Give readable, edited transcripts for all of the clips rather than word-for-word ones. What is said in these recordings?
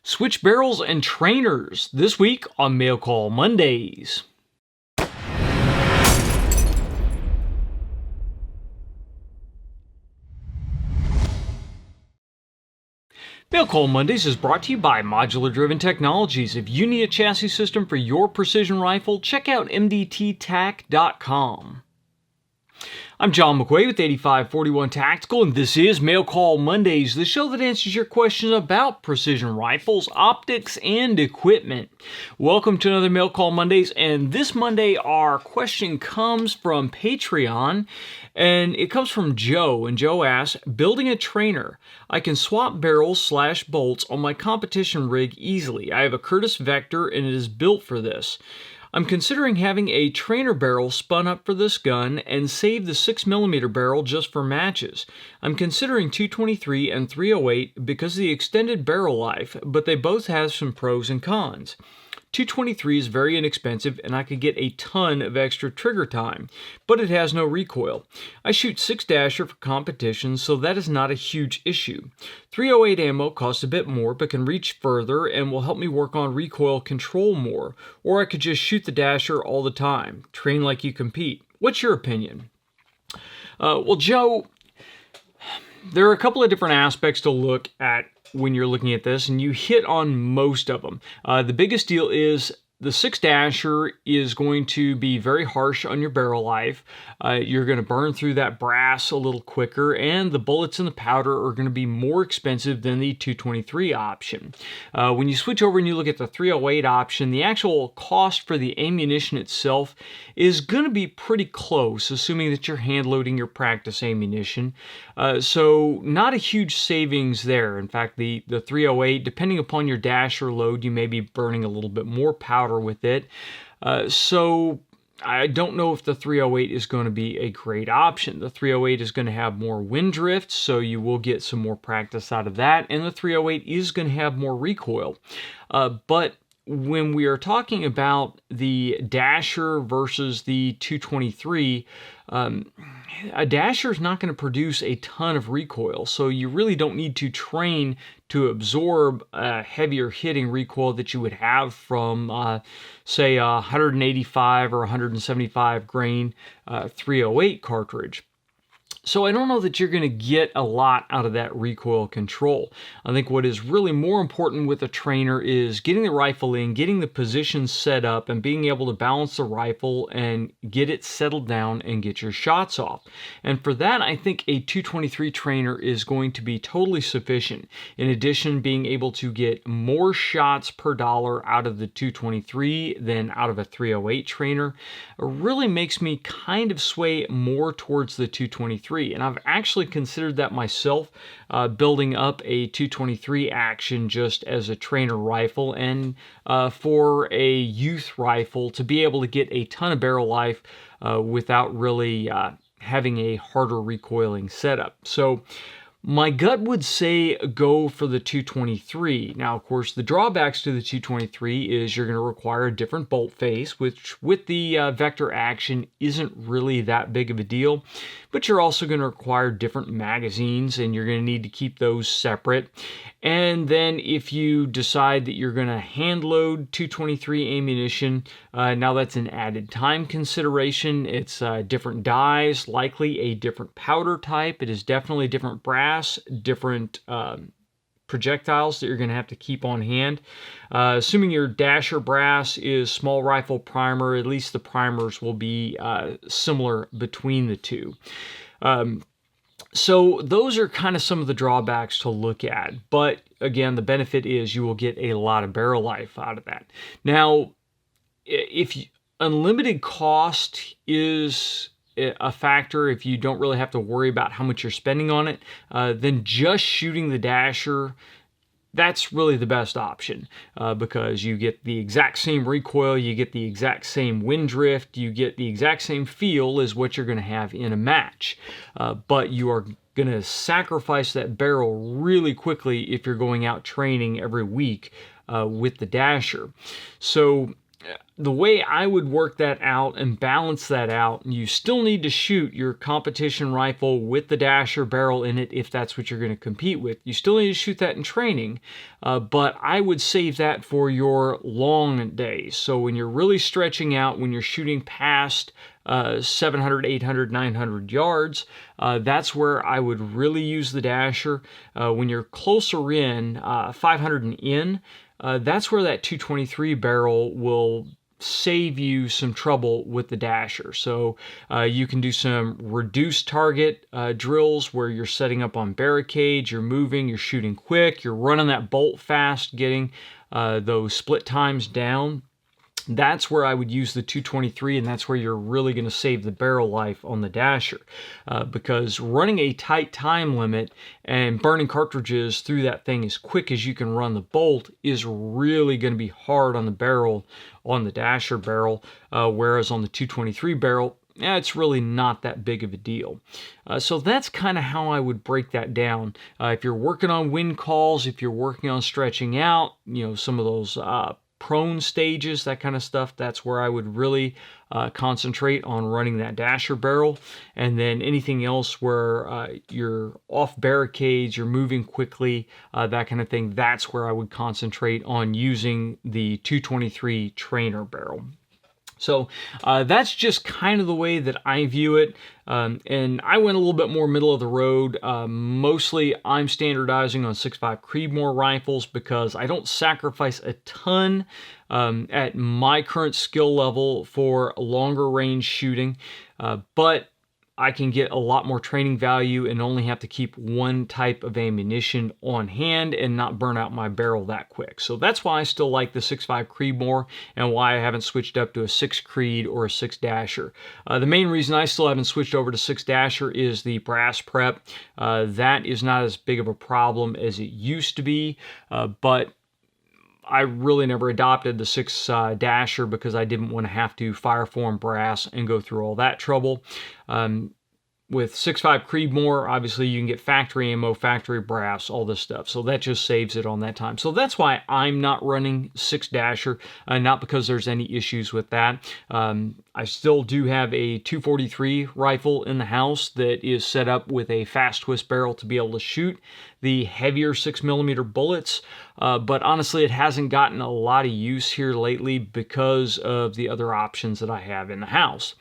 Switch barrels and trainers this week on Mail Call Mondays. Mail Call Mondays is brought to you by Modular Driven Technologies. If you need a chassis system for your precision rifle, check out mdttac.com. I'm John McQuay with 8541 Tactical, and this is Mail Call Mondays, the show that answers your questions about precision rifles, optics, and equipment. Welcome to another Mail Call Mondays, and this Monday our question comes from Patreon, and it comes from Joe, and Joe asks, building a trainer. I can swap barrels/bolts on my competition rig easily. I have a Curtis Vector, and it is built for this. I'm considering having a trainer barrel spun up for this gun and save the 6mm barrel just for matches. I'm considering 223 and 308 because of the extended barrel life, but they both have some pros and cons. 223 is very inexpensive and I could get a ton of extra trigger time, but it has no recoil. I shoot 6-dasher for competition, so that is not a huge issue. 308 ammo costs a bit more but can reach further and will help me work on recoil control more, or I could just shoot the dasher all the time. Train like you compete. What's your opinion? Well, Joe, there are a couple of different aspects to look at when you're looking at this, and you hit on most of them. The biggest deal is the 6-dasher is going to be very harsh on your barrel life. You're going to burn through that brass a little quicker, and the bullets and the powder are going to be more expensive than the 223 option. When you switch over and you look at the 308 option, the actual cost for the ammunition itself is going to be pretty close, assuming that you're hand loading your practice ammunition. So not a huge savings there. In fact, the 308, depending upon your dasher load, you may be burning a little bit more powder with it. So I don't know if the 308 is going to be a great option. The 308 is going to have more wind drift, so you will get some more practice out of that, and the 308 is going to have more recoil. But when we are talking about the dasher versus the 223, a dasher is not going to produce a ton of recoil, so you really don't need to train to absorb a heavier hitting recoil that you would have from, say, a 185 or 175 grain 308 cartridge. So I don't know that you're going to get a lot out of that recoil control. I think what is really more important with a trainer is getting the rifle in, getting the position set up, and being able to balance the rifle and get it settled down and get your shots off. And for that, I think a 223 trainer is going to be totally sufficient. In addition, being able to get more shots per dollar out of the 223 than out of a 308 trainer really makes me kind of sway more towards the 223. And I've actually considered that myself, building up a 223 action just as a trainer rifle, and for a youth rifle to be able to get a ton of barrel life without really having a harder recoiling setup. So my gut would say go for the 223. Now, of course, the drawbacks to the 223 is you're going to require a different bolt face, which with the Vector action isn't really that big of a deal. But you're also going to require different magazines, and you're going to need to keep those separate. And then if you decide that you're going to hand load 223 ammunition, now that's an added time consideration. It's different dies, likely a different powder type. It is definitely different brass, different projectiles that you're going to have to keep on hand. Assuming your dasher brass is small rifle primer, at least the primers will be similar between the two. So those are kind of some of the drawbacks to look at. But again, the benefit is you will get a lot of barrel life out of that. Now, if unlimited cost is a factor, if you don't really have to worry about how much you're spending on it, then just shooting the dasher, that's really the best option, because you get the exact same recoil, you get the exact same wind drift, you get the exact same feel as what you're going to have in a match. But you are going to sacrifice that barrel really quickly if you're going out training every week with the dasher. So the way I would work that out and balance that out, you still need to shoot your competition rifle with the dasher barrel in it if that's what you're going to compete with. You still need to shoot that in training, but I would save that for your long days. So when you're really stretching out, when you're shooting past 700, 800, 900 yards, that's where I would really use the dasher. When you're closer in, 500 and in, that's where that 223 barrel will save you some trouble with the dasher. So you can do some reduced target drills where you're setting up on barricades, you're moving, you're shooting quick, you're running that bolt fast, getting those split times down. That's where I would use the 223, and that's where you're really going to save the barrel life on the dasher, because running a tight time limit and burning cartridges through that thing as quick as you can run the bolt is really going to be hard on the barrel, on the dasher barrel, whereas on the 223 barrel, it's really not that big of a deal. So that's kind of how I would break that down. If you're working on wind calls, if you're working on stretching out, some of those prone stages, that kind of stuff, that's where I would really concentrate on running that dasher barrel. And then anything else where you're off barricades, you're moving quickly, that kind of thing, that's where I would concentrate on using the 223 trainer barrel. So that's just kind of the way that I view it. And I went a little bit more middle of the road. Mostly I'm standardizing on 6.5 Creedmoor rifles because I don't sacrifice a ton at my current skill level for longer range shooting. But I can get a lot more training value and only have to keep one type of ammunition on hand and not burn out my barrel that quick. So that's why I still like the 6.5 Creedmoor and why I haven't switched up to a 6 Creed or a 6 Dasher. The main reason I still haven't switched over to 6 Dasher is the brass prep. That is not as big of a problem as it used to be, but I really never adopted the 6 Dasher because I didn't want to have to fire form brass and go through all that trouble. With 6.5 Creedmoor, obviously you can get factory ammo, factory brass, all this stuff. So that just saves it on that time. So that's why I'm not running 6 Dasher, not because there's any issues with that. I still do have a 243 rifle in the house that is set up with a fast twist barrel to be able to shoot the heavier 6mm bullets, but honestly it hasn't gotten a lot of use here lately because of the other options that I have in the house.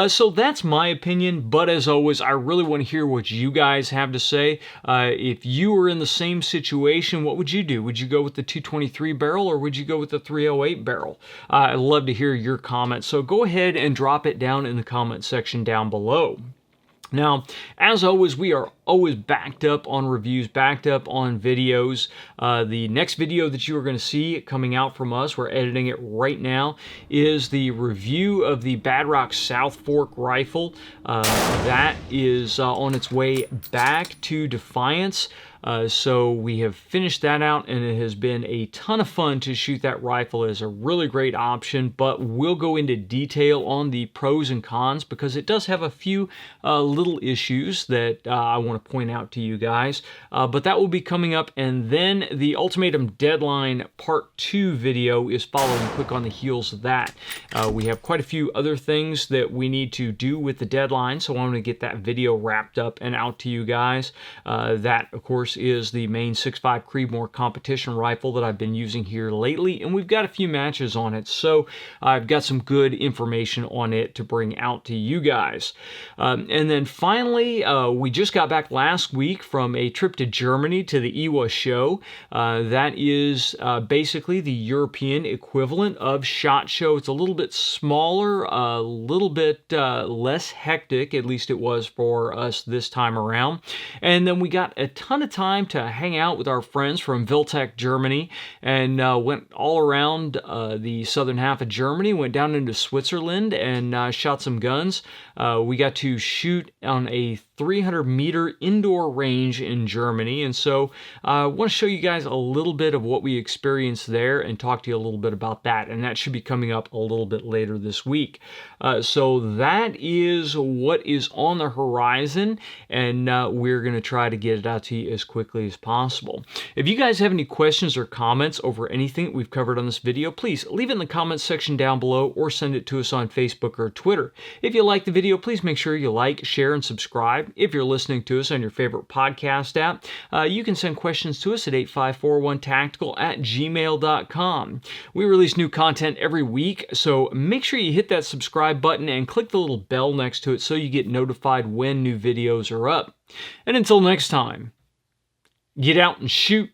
So that's my opinion, but as always, I really want to hear what you guys have to say. If you were in the same situation, what would you do? Would you go with the 223 barrel or would you go with the 308 barrel? I'd love to hear your comments, so go ahead and drop it down in the comment section down below. Now, as always, we are always backed up on reviews, backed up on videos. The next video that you are going to see coming out from us, we're editing it right now, is the review of the Bad Rock South Fork rifle. That is on its way back to Defiance. So we have finished that out, and it has been a ton of fun to shoot that rifle. It is a really great option, but we'll go into detail on the pros and cons because it does have a few little issues that I want to point out to you guys. But that will be coming up, and then the Ultimatum Deadline Part 2 video is following quick on the heels of that. We have quite a few other things that we need to do with the deadline, so I want to get that video wrapped up and out to you guys. That, of course, is the main 6.5 Creedmoor competition rifle that I've been using here lately, and we've got a few matches on it, so I've got some good information on it to bring out to you guys. And then finally, we just got back last week from a trip to Germany to the EWA show. That is basically the European equivalent of SHOT Show. It's a little bit smaller, a little bit less hectic, at least it was for us this time around. And then we got a ton of time to hang out with our friends from Viltech, Germany, and went all around the southern half of Germany, went down into Switzerland and shot some guns. We got to shoot on a 300-meter indoor range in Germany. And so I want to show you guys a little bit of what we experienced there and talk to you a little bit about that. And that should be coming up a little bit later this week. So that is what is on the horizon, and we're going to try to get it out to you as quickly as possible. If you guys have any questions or comments over anything we've covered on this video, please leave it in the comments section down below or send it to us on Facebook or Twitter. If you like the video, please make sure you like, share, and subscribe. If you're listening to us on your favorite podcast app, you can send questions to us at 8541tactical@gmail.com. We release new content every week, so make sure you hit that subscribe button and click the little bell next to it so you get notified when new videos are up. And until next time, get out and shoot.